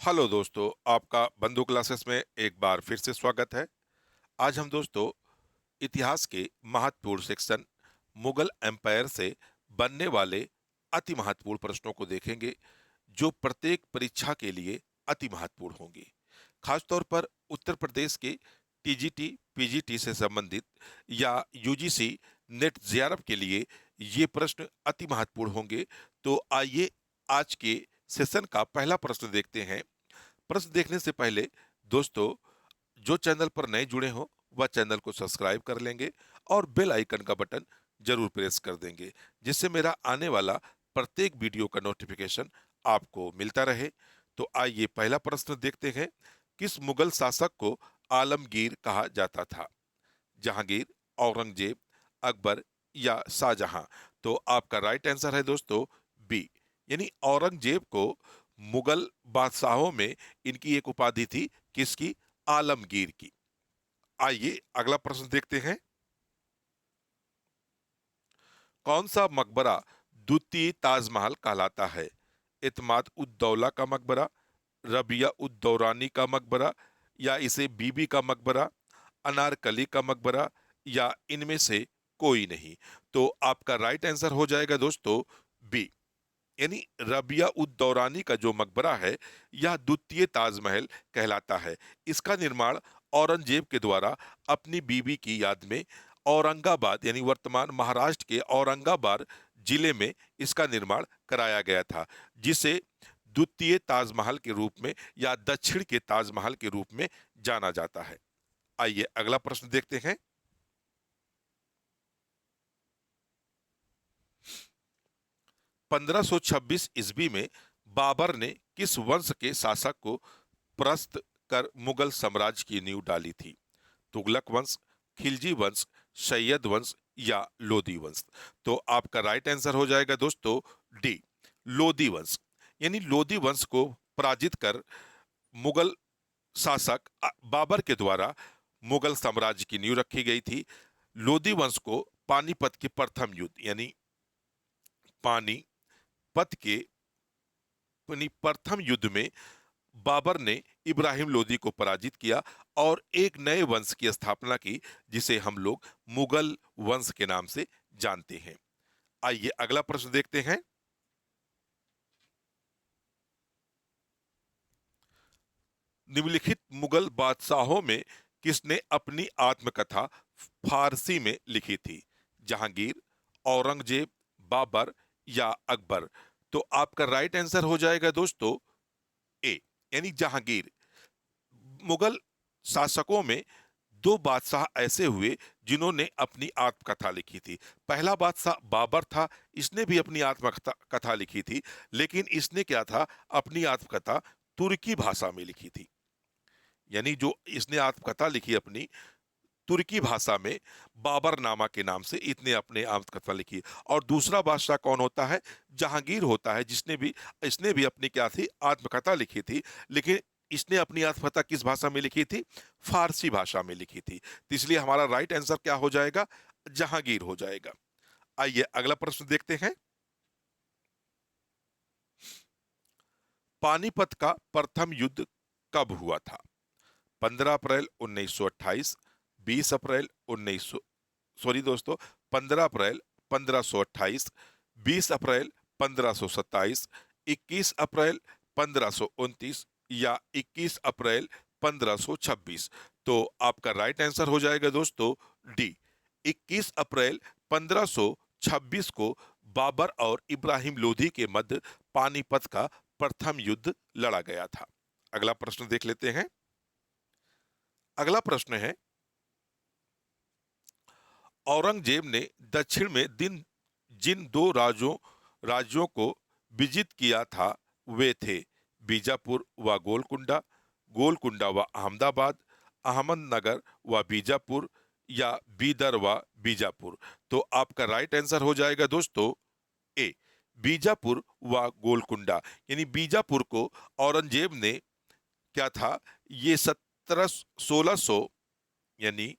Hello दोस्तों, आपका बंधु क्लासेस में एक बार फिर से स्वागत है। आज हम दोस्तों इतिहास के महत्वपूर्ण सेक्शन मुगल एम्पायर से बनने वाले अति महत्वपूर्ण प्रश्नों को देखेंगे, जो प्रत्येक परीक्षा के लिए अति महत्वपूर्ण होंगे। खासतौर पर उत्तर प्रदेश के टीजीटी, पीजीटी से संबंधित या यूजीसी नेट जेआरएफ के लिए ये प्रश्न अति महत्वपूर्ण होंगे। तो आइए आज के सेशन का पहला प्रश्न देखते हैं। प्रश्न देखने से पहले दोस्तों, जो चैनल पर नए जुड़े हो वह चैनल को सब्सक्राइब कर लेंगे और बेल आइकन का बटन जरूर प्रेस कर देंगे, जिससे मेरा आने वाला प्रत्येक वीडियो का नोटिफिकेशन आपको मिलता रहे। तो आइए पहला प्रश्न देखते हैं। किस मुगल शासक को आलमगीर कहा जाता था? जहांगीर, औरंगजेब, अकबर या शाहजहां? तो आपका राइट आंसर है दोस्तों बी, यानी औरंगजेब को मुगल बादशाहों में इनकी एक उपाधि थी। किसकी? आलमगीर की। आइए अगला प्रश्न देखते हैं। कौन सा मकबरा द्वितीय ताजमहल कहलाता है? इत्माद उद दौला का मकबरा, रबिया उद दौरानी का मकबरा, या इसे बीबी का मकबरा, अनारकली का मकबरा, या इनमें से कोई नहीं? तो आपका राइट आंसर हो जाएगा दोस्तों बी, यानी रबिया उद दौरानी का जो मकबरा है यह द्वितीय ताजमहल कहलाता है। इसका निर्माण औरंगजेब के द्वारा अपनी बीवी की याद में औरंगाबाद, यानी वर्तमान महाराष्ट्र के औरंगाबाद जिले में इसका निर्माण कराया गया था, जिसे द्वितीय ताजमहल के रूप में या दक्षिण के ताजमहल के रूप में जाना जाता है। आइए अगला प्रश्न देखते हैं। 1526 ईस्वी में बाबर ने किस वंश के शासक को परास्त कर मुगल साम्राज्य की नींव डाली थी? तुगलक वंश, खिलजी वंश, सैयद वंश या लोदी वंश? तो आपका राइट आंसर हो जाएगा दोस्तों डी, लोदी वंश। यानी लोदी वंश को पराजित कर मुगल शासक बाबर के द्वारा मुगल साम्राज्य की नींव रखी गई थी। लोदी वंश को पानीपत के प्रथम युद्ध, यानी पानीपत के प्रथम युद्ध में बाबर ने इब्राहिम लोदी को पराजित किया और एक नए वंश की स्थापना की, जिसे हम लोग मुगल वंश के नाम से जानते हैं। आइए अगला प्रश्न देखते हैं। निम्नलिखित मुगल बादशाहों में किसने अपनी आत्मकथा फारसी में लिखी थी? जहांगीर, औरंगजेब, बाबर या अकबर? तो आपका राइट आंसर हो जाएगा दोस्तों ए, यानी जहांगीर। मुगल शासकों में दो बादशाह ऐसे हुए जिन्होंने अपनी आत्मकथा लिखी थी। पहला बादशाह बाबर था, इसने भी अपनी आत्मकथा कथा लिखी थी, लेकिन इसने क्या था, अपनी आत्मकथा तुर्की भाषा में लिखी थी। यानी जो इसने आत्मकथा लिखी अपनी तुर्की भाषा में, बाबर नामा के नाम से इतने अपने आत्मकथा लिखी। और दूसरा बादशाह कौन होता है? जहांगीर होता है, जिसने भी इसने भी अपनी क्या थी, आत्मकथा लिखी थी, लेकिन इसने अपनी आत्मकथा किस भाषा में लिखी थी? फारसी भाषा में लिखी थी। तो इसलिए हमारा राइट आंसर क्या हो जाएगा? जहांगीर हो जाएगा। आइए अगला प्रश्न देखते हैं। पानीपत का प्रथम युद्ध कब हुआ था? 15 अप्रैल 1928, 20 अप्रैल 1900, सॉरी दोस्तों, 15 अप्रैल 1528, 20 अप्रैल 1527, 21 अप्रैल 1529 या 21 अप्रैल 1526? तो आपका राइट आंसर हो जाएगा दोस्तों डी, 21 अप्रैल 1526 को बाबर और इब्राहिम लोधी के मध्य पानीपत का प्रथम युद्ध लड़ा गया था। अगला प्रश्न देख लेते हैं। अगला प्रश्न है, औरंगजेब ने दक्षिण में जिन दो राज्यों को विजित किया था वे थे बीजापुर व गोलकुंडा, गोलकुंडा व अहमदाबाद, अहमदनगर व बीजापुर या बीदर व बीजापुर? तो आपका राइट आंसर हो जाएगा दोस्तों ए, बीजापुर व गोलकुंडा। यानी बीजापुर को औरंगजेब ने क्या था, ये 1600, यानी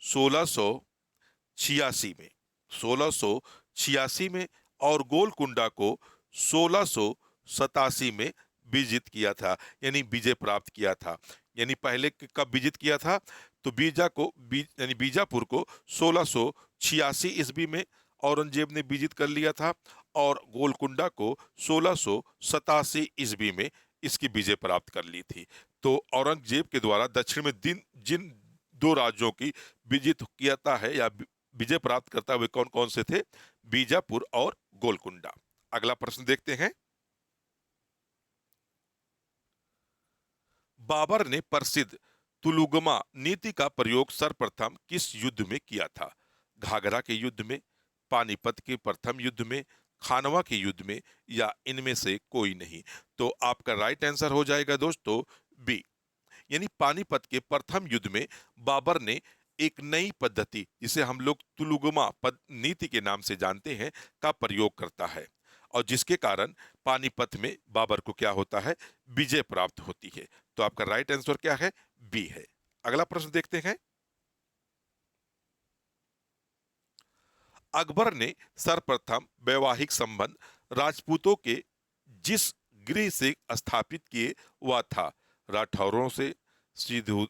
1686 में, 1686 में, और गोलकुंडा को 1687 में विजित किया था, यानी विजय प्राप्त किया था। यानी पहले कब विजित किया था? तो यानी बीजापुर को 1686 ईस्वी में औरंगजेब ने विजित कर लिया था, और गोलकुंडा को 1687 ईस्वी में इसकी विजय प्राप्त कर ली थी। तो औरंगजेब के द्वारा दक्षिण में जिन दो राज्यों की विजित किया है या विजय प्राप्त करता हुए कौन कौन से थे? बीजापुर और गोलकुंडा। अगला प्रश्न देखते हैं। बाबर ने प्रसिद्ध तुलुगमा नीति का प्रयोग सर्वप्रथम किस युद्ध में किया था? घाघरा के युद्ध में, पानीपत के प्रथम युद्ध में, खानवा के युद्ध में, या इनमें से कोई नहीं? तो आपका राइट आंसर हो जाएगा दोस्तों बी, यानी पानीपत के प्रथम युद्ध में बाबर ने एक नई पद्धति, जिसे हम लोग तुलुगमा नीति के नाम से जानते हैं, का प्रयोग करता है, और जिसके कारण पानीपत में बाबर को क्या होता है? विजय प्राप्त होती है। तो आपका राइट आंसर क्या है? बी है। अगला प्रश्न देखते हैं। अकबर ने सर्वप्रथम वैवाहिक संबंध राजपूतों के जिस गृह से स्थापित किए वह था राठौरों से, सीधु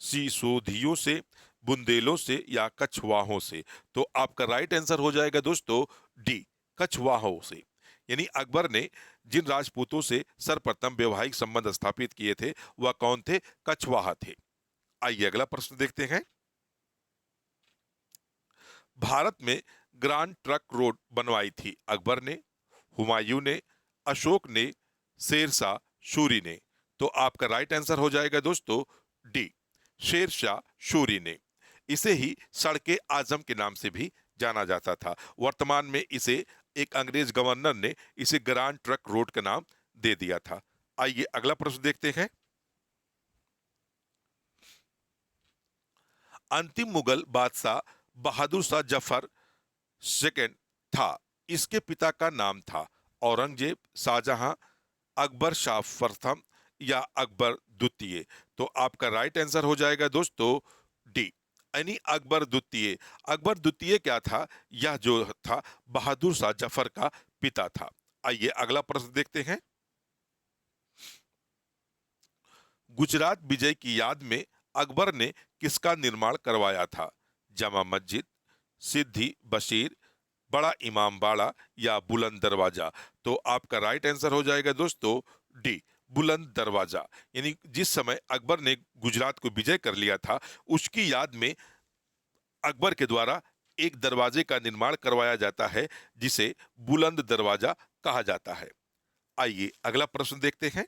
सिसोदियों से, बुंदेलों से, या कछवाहों से? तो आपका राइट आंसर हो जाएगा दोस्तों डी, कछवाहों से। यानी अकबर ने जिन राजपूतों से सर्वप्रथम वैवाहिक संबंध स्थापित किए थे वह कौन थे? कछवाहा थे। आइए अगला प्रश्न देखते हैं। भारत में ग्रांड ट्रक रोड बनवाई थी अकबर ने, हुमायूं ने, अशोक ने, शेरशाह सूरी ने? तो आपका राइट आंसर हो जाएगा दोस्तों डी, शेरशाह सूरी ने। इसे ही सड़के आजम के नाम से भी जाना जाता था। वर्तमान में इसे एक अंग्रेज गवर्नर ने इसे ग्रांड ट्रक रोड का नाम दे दिया था। आइए अगला प्रश्न देखते हैं। अंतिम मुगल बादशाह बहादुर शाह जफर सेकंड था, इसके पिता का नाम था औरंगजेब, शाहजहां, अकबर शाह प्रथम, या अकबर द्वितीय? तो आपका राइट आंसर हो जाएगा दोस्तों डी, यानी अकबर द्वितीय। अकबर द्वितीय क्या था? यह जो था बहादुर शाह जफर का पिता था। आइए अगला प्रश्न देखते हैं। गुजरात विजय की याद में अकबर ने किसका निर्माण करवाया था? जामा मस्जिद, सिद्धि बशीर, बड़ा इमाम बाड़ा, या बुलंद दरवाजा? तो आपका राइट आंसर हो जाएगा दोस्तों डी, बुलंद दरवाजा। यानी जिस समय अकबर ने गुजरात को विजय कर लिया था, उसकी याद में अकबर के द्वारा एक दरवाजे का निर्माण करवाया जाता है, जिसे बुलंद दरवाजा कहा जाता है। आइए अगला प्रश्न देखते हैं।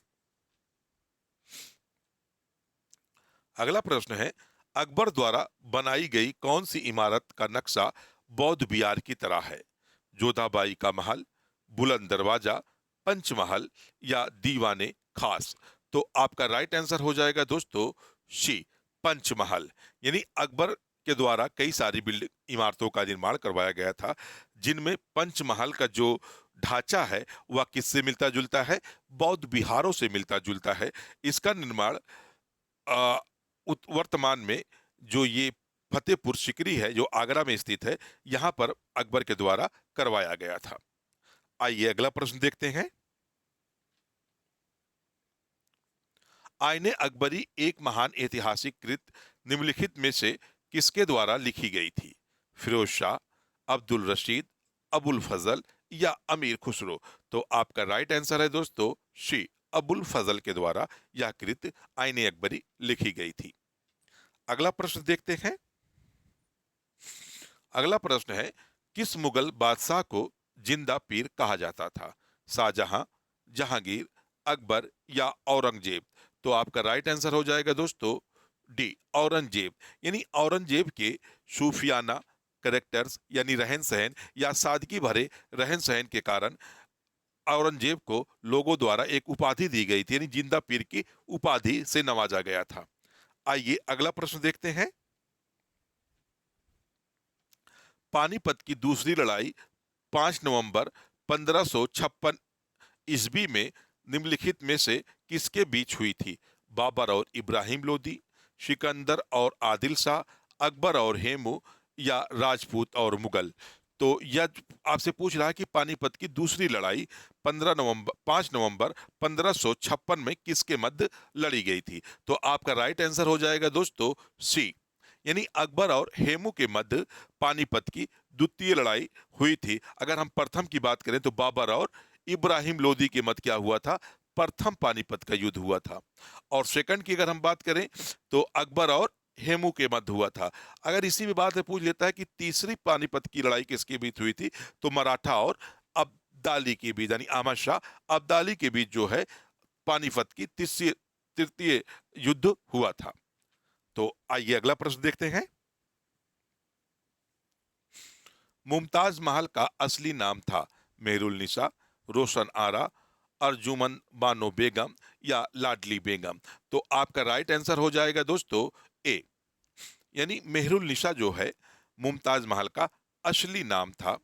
अगला प्रश्न है, अकबर द्वारा बनाई गई कौन सी इमारत का नक्शा बौद्ध विहार की तरह है? जोधाबाई का महल, बुलंद दरवाजा, पंचमहल, या दीवाने खास? तो आपका राइट आंसर हो जाएगा दोस्तों सी, पंचमहल। यानी अकबर के द्वारा कई सारी बिल्डिंग इमारतों का निर्माण करवाया गया था, जिनमें पंचमहल का जो ढांचा है वह किससे मिलता जुलता है? बौद्ध विहारों से मिलता जुलता है। इसका निर्माण अ, वर्तमान में जो ये फतेहपुर सिकरी है, जो आगरा में स्थित है, यहाँ पर अकबर के द्वारा करवाया गया था। आइए अगला प्रश्न देखते हैं। आईने अकबरी एक महान ऐतिहासिक कृत निम्नलिखित में से किसके द्वारा लिखी गई थी? फिरोज शाह, अब्दुल रशीद, अबुल फजल, या अमीर खुसरो? तो आपका राइट आंसर है दोस्तों शी, अबुल फजल के द्वारा यह कृत आईने अकबरी लिखी गई थी। अगला प्रश्न देखते हैं। अगला प्रश्न है, किस मुगल बादशाह को जिंदा पीर कहा जाता था? शाहजहां, जहांगीर, अकबर, या औरंगजेब? तो आपका राइट आंसर हो जाएगा दोस्तों डी, औरंगजेब। यानी औरंगजेब के सूफियाना करेक्टर्स यानी रहन सहन या सादगी भरे रहन सहन के कारण औरंगजेब को लोगों द्वारा एक उपाधि दी गई थी, यानी जिंदा पीर की उपाधि से नवाजा गया था। आइए अगला प्रश्न देखते हैं। पानीपत की दूसरी लड़ाई 5 नवंबर 1556 ईस्वी में निम्नलिखित में से किसके बीच हुई थी? बाबर और इब्राहिम लोदी, सिकंदर और आदिल शाह, अकबर और हेमू, या राजपूत और मुगल? तो यह आपसे पूछ रहा है कि पानीपत की दूसरी लड़ाई 5 नवंबर 1556 में किसके मध्य लड़ी गई थी? तो आपका राइट आंसर हो जाएगा दोस्तों सी, यानी अकबर और हेमू के मध्य पानीपत की द्वितीय लड़ाई हुई थी। अगर हम प्रथम की बात करें तो बाबर और इब्राहिम लोदी के मध्य क्या हुआ था? प्रथम पानीपत का युद्ध हुआ था। और सेकंड की अगर हम बात करें तो अकबर और हेमू के मध्य हुआ था। अगर इसी में बात है पूछ लेता है कि तीसरी पानीपत की लड़ाई किसके बीच हुई थी, तो मराठा और अब्दाली के बीच, यानी अहमद शाह अब्दाली के बीच जो है पानीपत की तीसरी तृतीय युद्ध हुआ था। तो आइए अगला प्रश्न देखते हैं। मुमताज महल का असली नाम था मेहरुल निसा, रोशन आरा, अर्जुमन बानो बेगम या लाडली बेगम? तो आपका राइट आंसर हो जाएगा दोस्तों ए, यानी मेहरुल निसा जो है मुमताज महल का असली नाम था।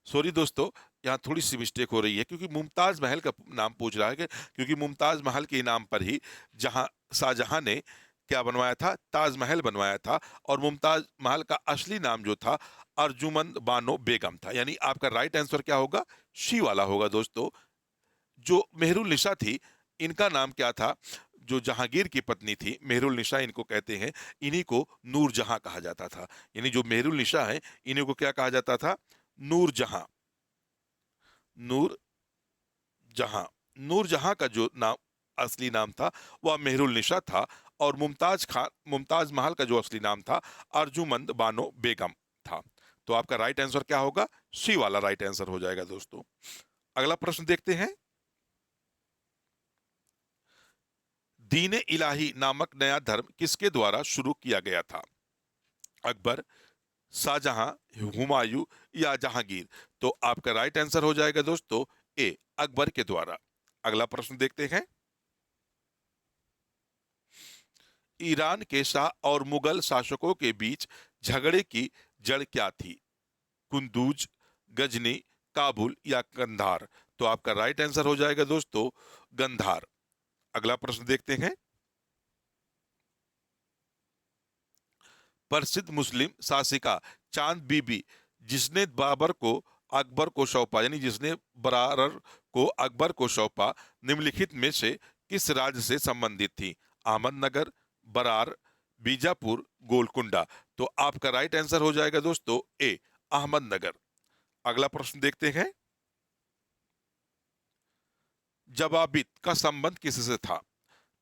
सॉरी दोस्तों, यहाँ थोड़ी सी मिस्टेक हो रही है, क्योंकि मुमताज महल का नाम पूछ रहा है क्योंकि मुमताज महल के नाम पर ही जहां शाहजहां ने क्या बनवाया था? ताजमहल बनवाया था। और मुमताज महल का असली नाम जो था अर्जुमंद बानो बेगम था। यानी आपका राइट आंसर क्या होगा? शी वाला होगा दोस्तों। जो मेहरुल निशा थी, इनका नाम क्या था? जो जहांगीर की पत्नी थी मेहरुल निशा इनको कहते हैं, इन्हीं को नूर जहां कहा जाता था। यानी जो मेहरुल निशा है इन्हीं को क्या कहा जाता था? नूर जहां। नूर जहां। नूर जहां का जो नाम असली नाम था वह मेहरुल निशा था। और मुमताज महल का जो असली नाम था अर्जुमंद बानो बेगम था। तो आपका राइट आंसर क्या होगा? सी वाला राइट आंसर हो जाएगा दोस्तों। अगला प्रश्न देखते हैं। दीन इलाही नामक नया धर्म किसके द्वारा शुरू किया गया था? अकबर, शाहजहां, हुमायूं या जहांगीर? तो आपका राइट आंसर हो जाएगा दोस्तों ए, अकबर के द्वारा। अगला प्रश्न देखते हैं। ईरान के शाह और मुगल शासकों के बीच झगड़े की जड़ क्या थी? कुंदूज, गजनी, काबुल या कंधार? तो आपका राइट आंसर हो जाएगा दोस्तों गंधार। अगला प्रश्न देखते हैं। प्रसिद्ध मुस्लिम शासिका चांद बीबी जिसने बाबर को अकबर को सौंपा, यानी जिसने बरार को अकबर को सौंपा, निम्नलिखित में से किस राज्य से संबंधित थी? अहमदनगर, बरार, बीजापुर, गोलकुंडा? तो आपका राइट आंसर हो जाएगा दोस्तों ए, अहमदनगर। अगला प्रश्न देखते हैं। जवाबित का संबंध किससे था?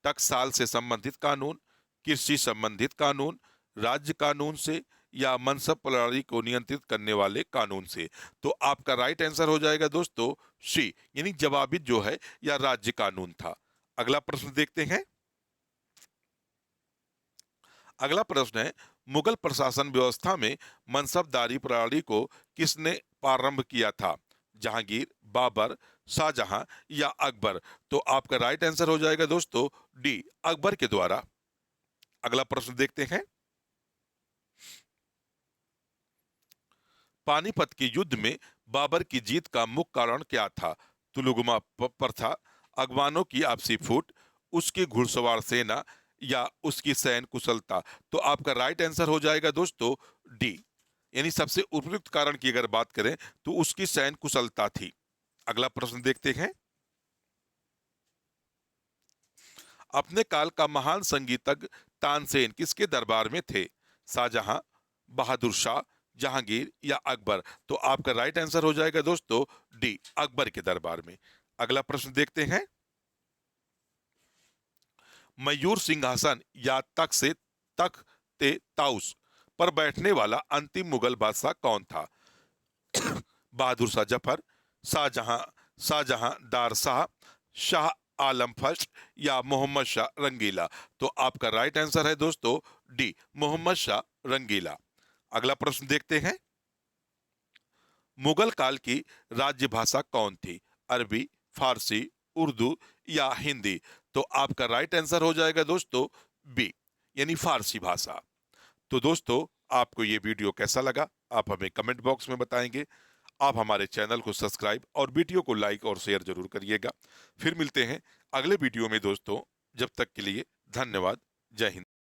टकसाल से संबंधित कानून, कृषि संबंधित कानून, राज्य कानून से या मनसब प्रणाली को नियंत्रित करने वाले कानून से? तो आपका राइट आंसर हो जाएगा दोस्तों सी, यानी जवाबित जो है या राज्य कानून था। अगला प्रश्न देखते हैं। अगला प्रश्न है, मुगल प्रशासन व्यवस्था में मनसबदारी प्रणाली को किसने प्रारंभ किया था? जहांगीर, बाबर, शाहजहां या अकबर? तो आपका राइट आंसर हो जाएगा दोस्तों डी, अकबर के द्वारा। अगला प्रश्न देखते हैं। पानीपत के युद्ध में बाबर की जीत का मुख्य कारण क्या था? तुलुगमा प्रथा, अगवानों की आपसी फूट, उसकी घुड़सवार सेना या उसकी सैन्य कुशलता? तो आपका राइट आंसर हो जाएगा दोस्तों डी, यानी सबसे उपयुक्त कारण की अगर बात करें तो उसकी सैन्य कुशलता थी। अगला प्रश्न देखते हैं। अपने काल का महान संगीतज्ञ तानसेन किसके दरबार में थे? शाहजहां, बहादुर शाह, जहांगीर या अकबर? तो आपका राइट आंसर हो जाएगा दोस्तों डी, अकबर के दरबार में। अगला प्रश्न देखते हैं। मयूर सिंहासन या तख्ते ताउस पर बैठने वाला अंतिम मुगल बादशाह कौन था? बहादुर शाह जफर, शाहजहां शाहजहां दार शाह, शाह आलम फर्स्ट या मोहम्मद शाह रंगीला? तो आपका राइट आंसर है दोस्तों डी, मोहम्मद शाह रंगीला। अगला प्रश्न देखते हैं। मुगल काल की राज्य भाषा कौन थी? अरबी, फारसी, उर्दू या हिंदी? तो आपका राइट आंसर हो जाएगा दोस्तों बी, यानी फारसी भाषा। तो दोस्तों, आपको ये वीडियो कैसा लगा आप हमें कमेंट बॉक्स में बताएंगे। आप हमारे चैनल को सब्सक्राइब और वीडियो को लाइक और शेयर जरूर करिएगा। फिर मिलते हैं अगले वीडियो में दोस्तों। जब तक के लिए धन्यवाद। जय हिंद।